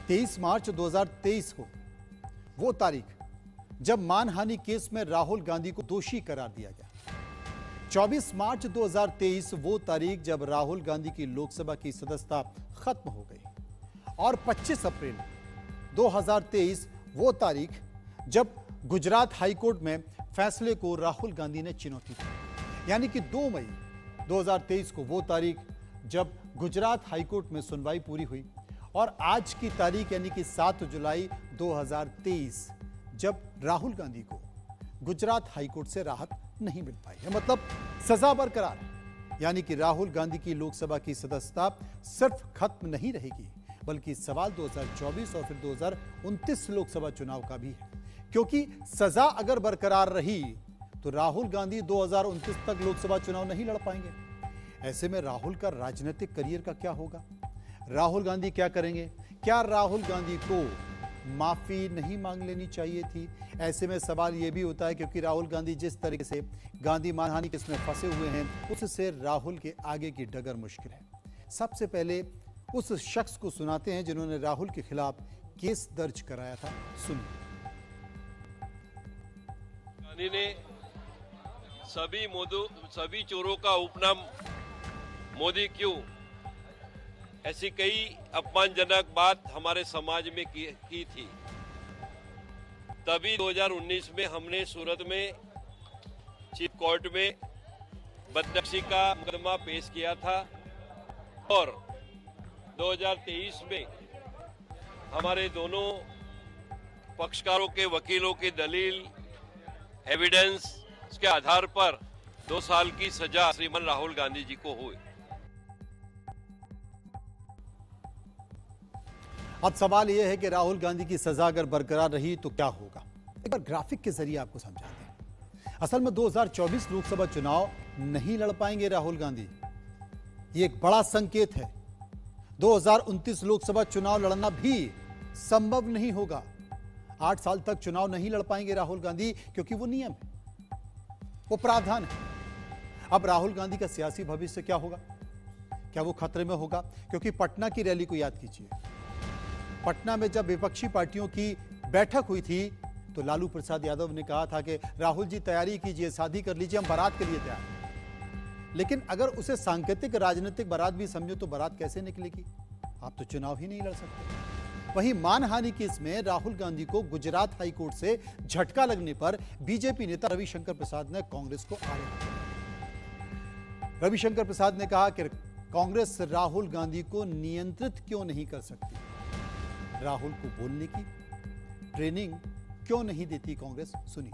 23 मार्च 2023 को वो तारीख जब मानहानि केस में राहुल गांधी को दोषी करार दिया गया। 24 मार्च 2023 वो तारीख जब राहुल गांधी की लोकसभा की सदस्यता खत्म हो गई और 25 अप्रैल 2023 वो तारीख जब गुजरात हाईकोर्ट में फैसले को राहुल गांधी ने चुनौती दी। यानी कि 2 मई 2023 को वो तारीख जब गुजरात हाईकोर्ट में सुनवाई पूरी हुई और आज की तारीख यानी कि 7 जुलाई 2023 जब राहुल गांधी को गुजरात हाईकोर्ट से राहत नहीं मिल पाई है, मतलब सजा बरकरार, यानी कि राहुल गांधी की लोकसभा की सदस्यता सिर्फ खत्म नहीं रहेगी बल्कि सवाल 2024 और फिर 2029 लोकसभा चुनाव का भी है, क्योंकि सजा अगर बरकरार रही तो राहुल गांधी 2029 तक लोकसभा चुनाव नहीं लड़ पाएंगे। ऐसे में राहुल का राजनीतिक करियर का क्या होगा? राहुल गांधी क्या करेंगे? क्या राहुल गांधी को माफी नहीं मांग लेनी चाहिए थी? ऐसे में सवाल यह भी होता है क्योंकि राहुल गांधी जिस तरीके से गांधी मानहानि केस में फंसे हुए हैं उससे राहुल के आगे की डगर मुश्किल है। सबसे पहले उस शख्स को सुनाते हैं जिन्होंने राहुल के खिलाफ केस दर्ज कराया था। सुनिए। गांधी ने सभी चोरों का उपनाम मोदी क्यों, ऐसी कई अपमानजनक बात हमारे समाज में की थी। तभी 2019 में हमने सूरत में चीफ कोर्ट में बदनक्षी का मुकदमा पेश किया था और 2023 में हमारे दोनों पक्षकारों के वकीलों की दलील एविडेंस के आधार पर 2 साल की सजा श्रीमान राहुल गांधी जी को हुई। अब सवाल यह है कि राहुल गांधी की सजा अगर बरकरार रही तो क्या होगा? एक बार ग्राफिक के जरिए आपको समझाते हैं। असल में 2024 लोकसभा चुनाव नहीं लड़ पाएंगे राहुल गांधी, ये एक बड़ा संकेत है। 2029 लोकसभा चुनाव लड़ना भी संभव नहीं होगा। 8 साल तक चुनाव नहीं लड़ पाएंगे राहुल गांधी क्योंकि वो नियम है, वो प्रावधान है। अब राहुल गांधी का सियासी भविष्य क्या होगा? क्या वो खतरे में होगा? क्योंकि पटना की रैली को याद कीजिए। पटना में जब विपक्षी पार्टियों की बैठक हुई थी तो लालू प्रसाद यादव ने कहा था कि राहुल जी तैयारी कीजिए, शादी कर लीजिए, हम बारात के लिए तैयार हैं। लेकिन अगर उसे सांकेतिक राजनीतिक बारात भी समझो तो बारात कैसे निकलेगी? आप तो चुनाव ही नहीं लड़ सकते। वहीं मानहानि केस में राहुल गांधी को गुजरात हाईकोर्ट से झटका लगने पर बीजेपी नेता रविशंकर प्रसाद ने कांग्रेस को आड़े हाथों लिया। रविशंकर प्रसाद ने कहा कि कांग्रेस राहुल गांधी को नियंत्रित क्यों नहीं कर सकती? राहुल को बोलने की ट्रेनिंग क्यों नहीं देती कांग्रेस? सुनिए।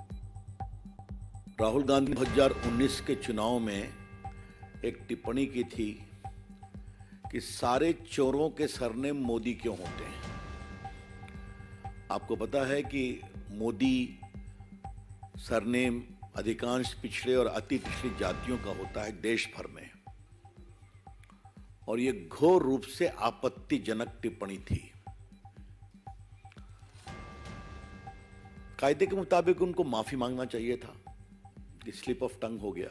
राहुल गांधी 2019 के चुनाव में एक टिप्पणी की थी कि सारे चोरों के सरनेम मोदी क्यों होते हैं। आपको पता है कि मोदी सरनेम अधिकांश पिछड़े और अति पिछड़ी जातियों का होता है देश भर में, और यह घोर रूप से आपत्तिजनक टिप्पणी थी। कायदे के मुताबिक उनको माफी मांगना चाहिए था कि स्लिप ऑफ टंग हो गया,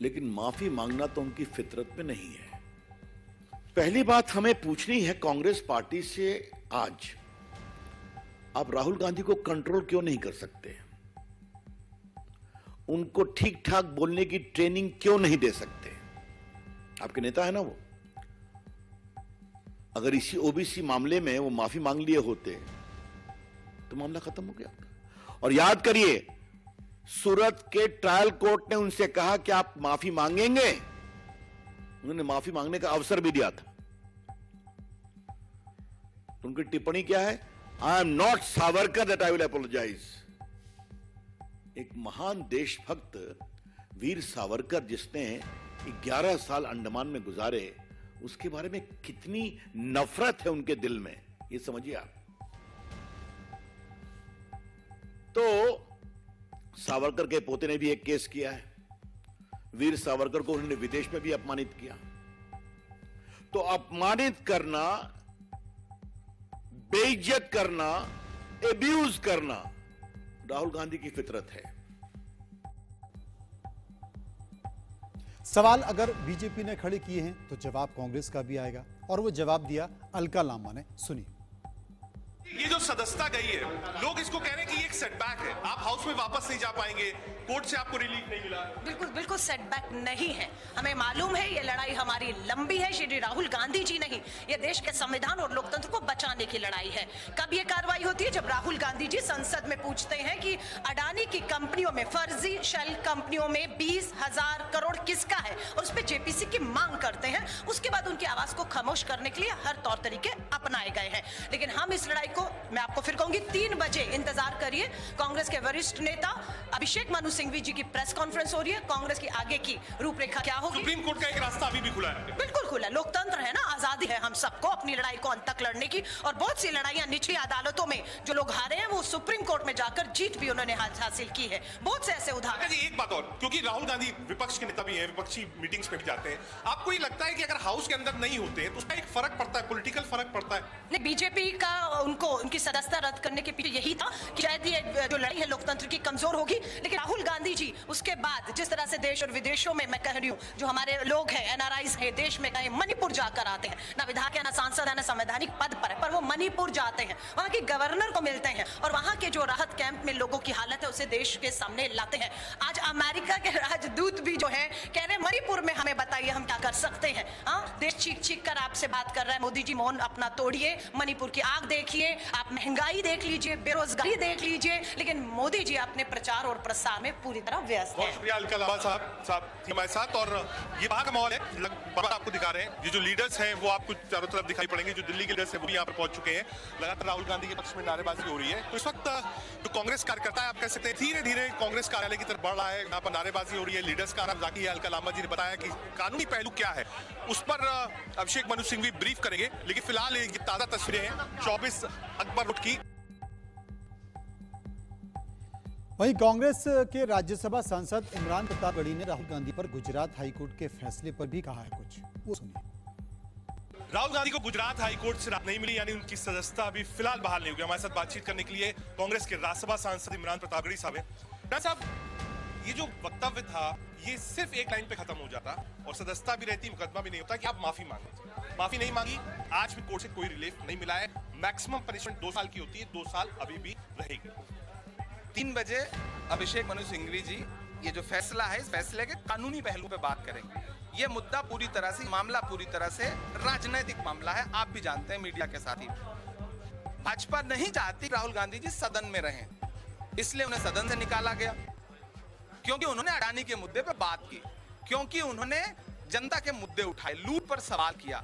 लेकिन माफी मांगना तो उनकी फितरत में नहीं है। पहली बात हमें पूछनी है कांग्रेस पार्टी से, आज आप राहुल गांधी को कंट्रोल क्यों नहीं कर सकते? उनको ठीक ठाक बोलने की ट्रेनिंग क्यों नहीं दे सकते? आपके नेता है ना वो। अगर इसी ओबीसी मामले में वो माफी मांग लिए होते तो मामला खत्म हो गया। और याद करिए, सूरत के ट्रायल कोर्ट ने उनसे कहा कि आप माफी मांगेंगे, उन्होंने माफी मांगने का अवसर भी दिया था। तो उनकी टिप्पणी क्या है? I am not Savarkar that I will apologise. एक महान देशभक्त वीर सावरकर जिसने 11 साल अंडमान में गुजारे, उसके बारे में कितनी नफरत है उनके दिल में, ये समझिए आप। तो सावरकर के पोते ने भी एक केस किया है। वीर सावरकर को उन्होंने विदेश में भी अपमानित किया। तो अपमानित करना, बेइज्जत करना, एब्यूज करना राहुल गांधी की फितरत है। सवाल अगर बीजेपी ने खड़े किए हैं तो जवाब कांग्रेस का भी आएगा। और वो जवाब दिया अलका लांबा ने। सुनिए। ये जो सदस्यता गई है, लोग इसको कह रहे हैं कि ये एक सेटबैक है, आप हाउस में वापस नहीं जा पाएंगे, कोर्ट से आपको रिलीफ नहीं मिला। बिल्कुल बिल्कुल सेटबैक नहीं है। हमें मालूम है ये लड़ाई हमारी लंबी है। श्री राहुल गांधी जी नहीं, ये देश के संविधान और लोकतंत्र को बचाने की लड़ाई है। कब ये कार्रवाई होती है? जब राहुल गांधी जी संसद में पूछते हैं कि अडानी की कंपनियों में, फर्जी शेल कंपनियों में 20,000 करोड़ किसका है, और उस पर जेपीसी की मांग करते हैं। उसके बाद उनकी आवाज को खामोश करने के लिए हर तौर तरीके अपनाए गए हैं। लेकिन हम इस लड़ाई को, मैं आपको फिर कहूंगी, 3 बजे इंतजार करिए। कांग्रेस के वरिष्ठ नेता अभिषेक मनु सिंघवी जी की प्रेस कॉन्फ्रेंस हो रही है। कांग्रेस की आगे की रूपरेखा क्या होगी? सुप्रीम कोर्ट का एक रास्ता अभी भी खुला है। बिल्कुल खुला। लोकतंत्र है ना, आजादी है हम सबको अपनी लड़ाई को अंत तक लड़ने की। और बहुत सी लड़ाइयां निचली अदालतों में जो लोग हारे हैं, वो सुप्रीम कोर्ट में जाकर जीत भी उन्होंने हासिल की है। बहुत से ऐसे उदाहरण। एक बात और, क्योंकि राहुल गांधी विपक्ष के नेता भी हैं, विपक्षी मीटिंग्स में भी जाते हैं, आपको ये लगता है कि अगर हाउस के अंदर नहीं होते तो उसका एक फर्क पड़ता है, पॉलिटिकल फर्क पड़ता है? नहीं, बीजेपी का उनकी सदस्यता रद्द करने के पीछे यही था कि शायद ये जो लड़ाई है लोकतंत्र की कमजोर होगी। लेकिन राहुल गांधी जी उसके बाद जिस तरह से देश और विदेशों में, मैं कह रही हूँ, जो हमारे लोग हैं, एनआरआईज हैं, देश में गए, मणिपुर जाकर आते हैं, ना विधायक है, ना सांसद है, ना संवैधानिक पद पर है, पर वो मणिपुर जाते हैं, वहां के गवर्नर को मिलते हैं और वहां के जो राहत कैंप में लोगों की हालत है उसे देश के सामने लाते हैं। आज अमेरिका के राजदूत भी जो है कह रहे हैं मणिपुर में हमें बताइए हम क्या कर सकते हैं। देश चीख चीख कर आपसे बात कर रहा है, मोदी जी मौन अपना तोड़िए, मणिपुर की आग देखिए, आप महंगाई देख लीजिए, बेरोजगारी देख लीजिए, लेकिन मोदी जी अपने प्रचार और प्रसार में पूरी तरह व्यस्त बहुत शुक्रिया अलका लांबा साहब हमारे साथ। और ये वहां का माहौल है, आपको दिखा रहे हैं, ये जो लीडर्स हैं वो आपको चारों तरफ दिखाई पड़ेंगे। जो दिल्ली के लीडर्स हैं वो भी यहाँ पर पहुंच चुके हैं। लगातार राहुल गांधी के पक्ष में नारेबाजी हो रही है। तो इस वक्त जो कांग्रेस कार्यकर्ता है, आप कह सकते हैं धीरे धीरे कांग्रेस कार्यालय की तरफ बढ़ रहा है। यहाँ पर नारेबाजी हो रही है, लीडर्स का नाम जाकी है। अलका लांबा जी ने बताया कि कानूनी पहलू क्या है, उस पर अभिषेक मनु सिंघवी ब्रीफ करेंगे। लेकिन फिलहाल ये ताजा तस्वीरें हैं 24 अकबर रोड की। वहीं कांग्रेस के राज्यसभा सांसद इमरान प्रतापगढ़ी ने राहुल गांधी पर गुजरात हाईकोर्ट के फैसले पर भी कहा है कुछ, वो सुनिए। राहुल गांधी को गुजरात हाईकोर्ट से राहत नहीं मिली, यानी उनकी सदस्यता अभी फिलहाल बहाल नहीं होगी। हमारे साथ बातचीत करने के लिए कांग्रेस के राज्यसभा सांसद इमरान प्रतापगढ़ी साहब हैं। साहब, ये जो वक्तव्य था ये सिर्फ एक लाइन पे खत्म हो जाता और सदस्यता भी रहती, मुकदमा भी नहीं होता कि आप माफी मांगे। माफी नहीं मांगी, आज भी कोर्ट से कोई रिलीफ नहीं मिला है। मैक्सिमम पनिशमेंट 2 साल की होती है, 2 साल अभी भी रहेगी। 3 बजे अभिषेक मनु सिंघवी जी ये जो फैसला है, इस फैसले के कानूनी पहलू पे बात करेंगे। ये मुद्दा पूरी तरह से, मामला पूरी तरह से राजनीतिक मामला है, आप भी जानते हैं मीडिया के साथ ही। भाजपा नहीं चाहती राहुल गांधी जी सदन में रहें, इसलिए उन्हें सदन से निकाला गया, क्योंकि उन्होंने अडानी के मुद्दे पे बात की, क्योंकि उन्होंने जनता के मुद्दे उठाए, लूट पर सवाल किया।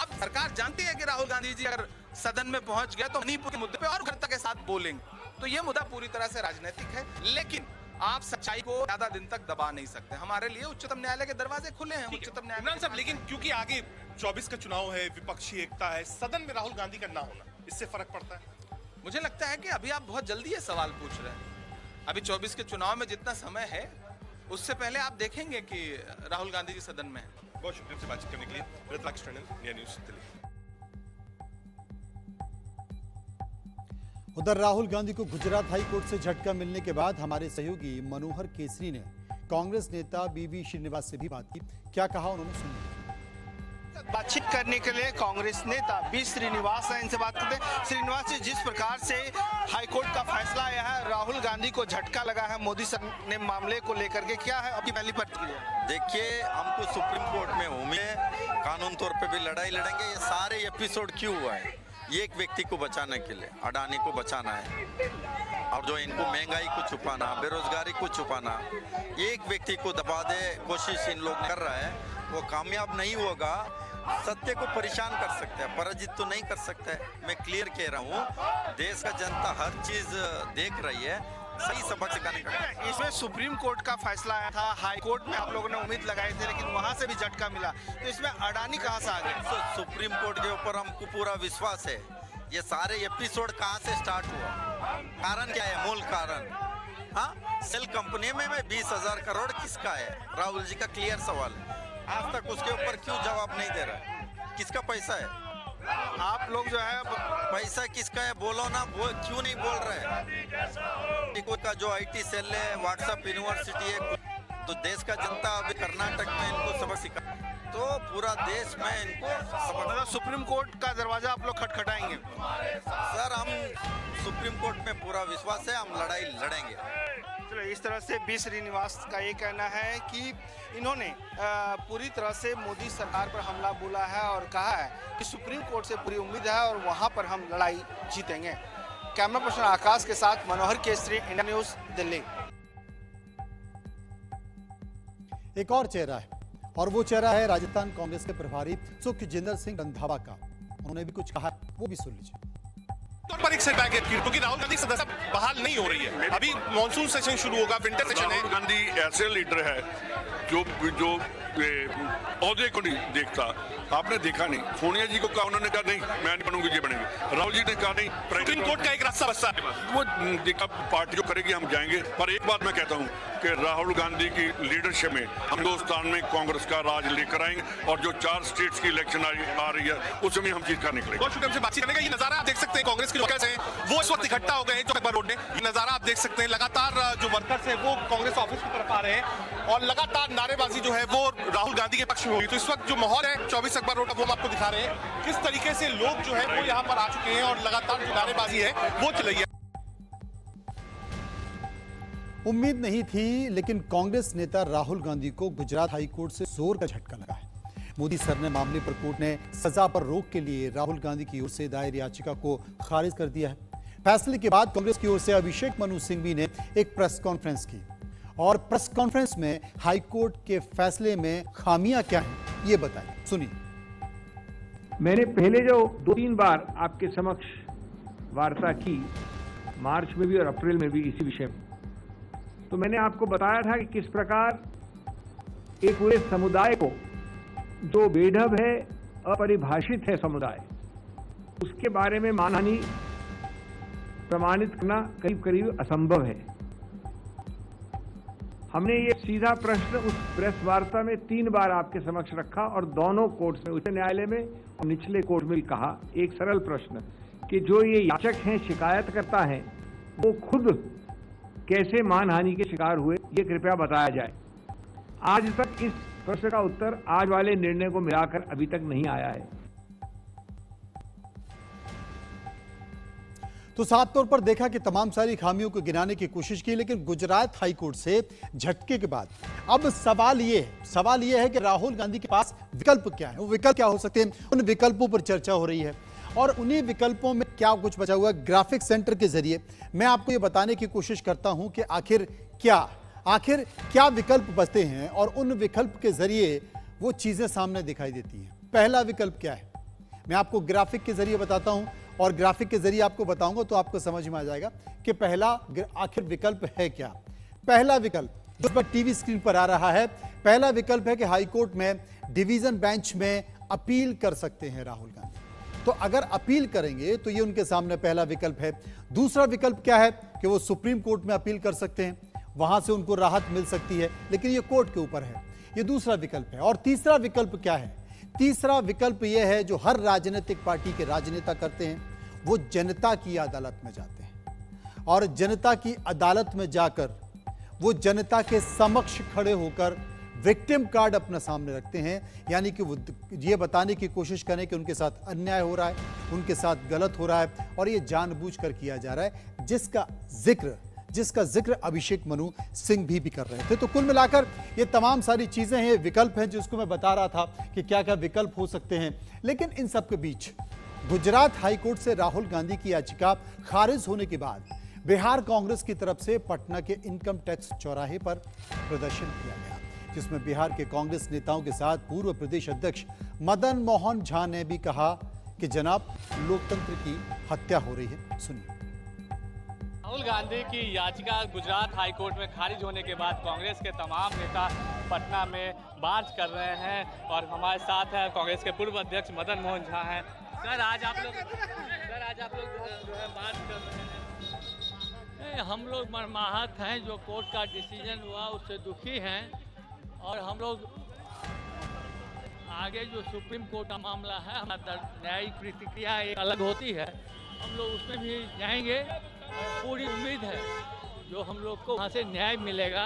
अब सरकार जानती है कि राहुल गांधी जी अगर सदन में पहुंच गया तो मणिपुर के मुद्दे पे और उग्रता के साथ बोलेंगे। तो ये मुद्दा पूरी तरह से राजनीतिक है, लेकिन आप सच्चाई को ज्यादा दिन तक दबा नहीं सकते। हमारे लिए उच्चतम न्यायालय के दरवाजे खुले हैं। उच्चतम न्यायालय साहब, लेकिन क्योंकि आगे 24 का चुनाव है, विपक्षी एकता है, सदन में राहुल गांधी का ना होना, इससे फर्क पड़ता है? मुझे लगता है कि अभी आप बहुत जल्दी ये सवाल पूछ रहे हैं। अभी 24 के चुनाव में जितना समय है, उससे पहले आप देखेंगे कि राहुल गांधी जी सदन में है। बहुत शुक्रिया से बातचीत करने के लिए। न्यूज़ दिल्ली। उधर राहुल गांधी को गुजरात हाई कोर्ट से झटका मिलने के बाद हमारे सहयोगी मनोहर केसरी ने कांग्रेस नेता बीवी श्रीनिवास से भी बात की। क्या कहा उन्होंने, सुनिए। बातचीत करने के लिए कांग्रेस नेता बी श्रीनिवास हैं, इनसे बात करते हैं। श्रीनिवास जी, जिस प्रकार से हाईकोर्ट का फैसला आया है, राहुल गांधी को झटका लगा है मोदी सर ने मामले को लेकर के, क्या है आपकी पहली प्रतिक्रिया? देखिए, हम तो सुप्रीम कोर्ट में घूमे, कानून तौर पे भी लड़ाई लड़ेंगे। ये सारे एपिसोड क्यों हुआ है? ये एक व्यक्ति को बचाने के लिए, अडानी को बचाना है, और जो इनको महंगाई को छुपाना, बेरोजगारी को छुपाना, एक व्यक्ति को दबा दे कोशिश इन लोग कर रहा है, वो कामयाब नहीं होगा। सत्य को परेशान कर सकते हैं, पराजित तो नहीं कर सकते। मैं क्लियर कह रहा हूँ, देश का जनता हर चीज देख रही है, सही सबक सिखाने का। इसमें सुप्रीम कोर्ट का फैसला आया था, हाई कोर्ट में आप लोगों ने उम्मीद लगाई थी, लेकिन वहां से भी झटका मिला, तो इसमें अडानी कहां से आ गए? सुप्रीम कोर्ट के ऊपर हमको पूरा विश्वास है। ये सारे एपिसोड कहां से स्टार्ट हुआ, कारण क्या है, मूल कारण? हाँ, सेल कंपनी में 20,000 करोड़ किसका है? राहुल जी का क्लियर सवाल है। आज तक उसके ऊपर क्यों जवाब नहीं दे रहा? किसका पैसा है? आप लोग जो है, पैसा किसका है बोलो ना, वो क्यों नहीं बोल रहे? का जो IT सेल है, व्हाट्सएप यूनिवर्सिटी है, तो देश का जनता अभी कर्नाटक में इनको सबक सिखा। तो पूरा देश में इनको मतलब सुप्रीम कोर्ट का दरवाजा आप लोग खटखटाएंगे? सर, हम सुप्रीम कोर्ट में पूरा विश्वास है, हम लड़ाई लड़ेंगे। चलो, इस तरह से बी श्रीनिवास का ये कहना है कि इन्होंने पूरी तरह से मोदी सरकार पर हमला बोला है और कहा है कि सुप्रीम कोर्ट से पूरी उम्मीद है और वहां पर हम लड़ाई जीतेंगे। कैमरा पर्सन आकाश के साथ मनोहर केसरी, इंडिया न्यूज, दिल्ली। एक और चेहरा है और वो चेहरा है राजस्थान कांग्रेस के प्रभारी सुखजिंदर सिंह रंधावा का। उन्होंने भी कुछ कहा, वो भी सुन लीजिए। तौर पर एक सेटबैक है क्योंकि राहुल गांधी सदस्यता बहाल नहीं हो रही है। अभी मॉनसून सेशन शुरू होगा, विंटर सेशन है। राहुल गांधी ऐसे लीडर है जो औहदे को नहीं देखता। आपने देखा नहीं, सोनिया जी को कहा, उन्होंने कहा नहीं मैं नहीं बनूंगी, ये बनेंगे। राहुल जी ने कहा नहीं, सुप्रीम कोर्ट का एक रास्ता बचता है। वो देखा पार्टी जो करेगी हम जाएंगे। पर एक बात मैं कहता हूँ कि राहुल गांधी की लीडरशिप में हिंदुस्तान में कांग्रेस का राज लेकर आएंगे और जो 4 स्टेट्स की इलेक्शन आ रही है उसमें हम जीत कर निकलेंगे। बहुत शुक्रिया, हमसे बातचीत करने का। ये नजारा आप देख सकते हैं, कांग्रेस के वर्कर्स हैं वो इस वक्त इकट्ठा हो गए हैं चौक रोड में। ये नजारा आप देख सकते हैं, लगातार जो वर्कर्स हैं वो कांग्रेस ऑफिस की तरफ आ रहे हैं और लगातार नारेबाजी जो है वो राहुल गांधी के पक्ष में होगी। तो इस वक्त जो माहौल है 24 अकबर रोड का, वो हम आपको दिखा रहे हैं किस तरीके से लोग जो है वो यहाँ पर आ चुके हैं और लगातार जो नारेबाजी है वो चल रही है। उम्मीद नहीं थी, लेकिन कांग्रेस नेता राहुल गांधी को गुजरात हाईकोर्ट से जोर का झटका लगा है। मोदी सर ने मामले पर कोर्ट ने सजा पर रोक के लिए राहुल गांधी की ओर से दायर याचिका को खारिज कर दिया है। फैसले के बाद कांग्रेस की ओर से अभिषेक मनु सिंघवी ने एक प्रेस कॉन्फ्रेंस की और प्रेस कॉन्फ्रेंस में हाईकोर्ट के फैसले में खामियां क्या हैं ये बताएं, सुनिए। मैंने पहले जो 2-3 बार आपके समक्ष वार्ता की, मार्च में भी और अप्रैल में भी इसी विषय में, तो मैंने आपको बताया था कि किस प्रकार एक पूरे समुदाय को, जो बेढब है, अपरिभाषित है समुदाय, उसके बारे में मानहानि प्रमाणित करना करीब करीब असंभव है। हमने ये सीधा प्रश्न उस प्रेस वार्ता में 3 बार आपके समक्ष रखा और दोनों कोर्ट्स में, उच्च न्यायालय में और निचले कोर्ट में भी कहा, एक सरल प्रश्न कि जो ये याचक हैं, शिकायत करता है, वो खुद कैसे मानहानि के शिकार हुए, ये कृपया बताया जाए। आज तक इस प्रश्न का उत्तर आज वाले निर्णय को मिलाकर अभी तक नहीं आया है। तो साफ तौर पर देखा कि तमाम सारी खामियों को गिनाने की कोशिश की, लेकिन गुजरात हाईकोर्ट से झटके के बाद अब सवाल ये है कि राहुल गांधी के पास विकल्प क्या है, वो विकल्प क्या हो सकते हैं। उन विकल्पों पर चर्चा हो रही है और उन्हीं विकल्पों में क्या कुछ बचा हुआ है। ग्राफिक सेंटर के जरिए मैं आपको ये बताने की कोशिश करता हूं कि आखिर क्या विकल्प बचते हैं और उन विकल्प के जरिए वो चीजें सामने दिखाई देती हैं। पहला विकल्प क्या है, मैं आपको ग्राफिक के जरिए बताता हूं और ग्राफिक के जरिए आपको बताऊंगा तो आपको समझ में आ जाएगा कि पहला आखिर विकल्प है क्या। पहला विकल्प जो पर टीवी स्क्रीन पर आ रहा है, पहला विकल्प है कि हाईकोर्ट में डिवीजन बेंच में अपील कर सकते हैं राहुल गांधी। तो अगर अपील करेंगे तो ये उनके सामने पहला विकल्प है। दूसरा विकल्प क्या है कि वो सुप्रीम कोर्ट में अपील कर सकते हैं, वहां से उनको राहत मिल सकती है, लेकिन ये कोर्ट के ऊपर है। ये दूसरा विकल्प है। और तीसरा विकल्प क्या है, तीसरा विकल्प यह है जो हर राजनीतिक पार्टी के राजनेता करते हैं, वो जनता की अदालत में जाते हैं और जनता की अदालत में जाकर वो जनता के समक्ष खड़े होकर विक्टिम कार्ड अपने सामने रखते हैं, यानी कि वो ये बताने की कोशिश करें कि उनके साथ अन्याय हो रहा है, उनके साथ गलत हो रहा है और ये जानबूझकर किया जा रहा है, जिसका जिक्र अभिषेक मनु सिंघवी भी कर रहे थे। तो कुल मिलाकर ये तमाम सारी चीजें हैं, विकल्प हैं, जिसको मैं बता रहा था कि क्या क्या विकल्प हो सकते हैं। लेकिन इन सब के बीच गुजरात हाईकोर्ट से राहुल गांधी की याचिका खारिज होने के बाद बिहार कांग्रेस की तरफ से पटना के इनकम टैक्स चौराहे पर प्रदर्शन किया गया, जिसमें बिहार के कांग्रेस नेताओं के साथ पूर्व प्रदेश अध्यक्ष मदन मोहन झा ने भी कहा कि जनाब, लोकतंत्र की हत्या हो रही है। सुनिए। राहुल गांधी की याचिका गुजरात हाईकोर्ट में खारिज होने के बाद कांग्रेस के तमाम नेता पटना में मार्च कर रहे हैं और हमारे साथ है कांग्रेस के पूर्व अध्यक्ष मदन मोहन झा हैं। सर, आज आप लोग जो है मार्च कर रहे हैं। हम लोग मर्माहत हैं, जो कोर्ट का डिसीजन हुआ उससे दुखी हैं और हम लोग आगे जो सुप्रीम कोर्ट का मामला है, हमारा न्यायिक प्रतिक्रिया एक अलग होती है, हम लोग उसमें भी जाएंगे और पूरी उम्मीद है जो हम लोग को वहाँ से न्याय मिलेगा।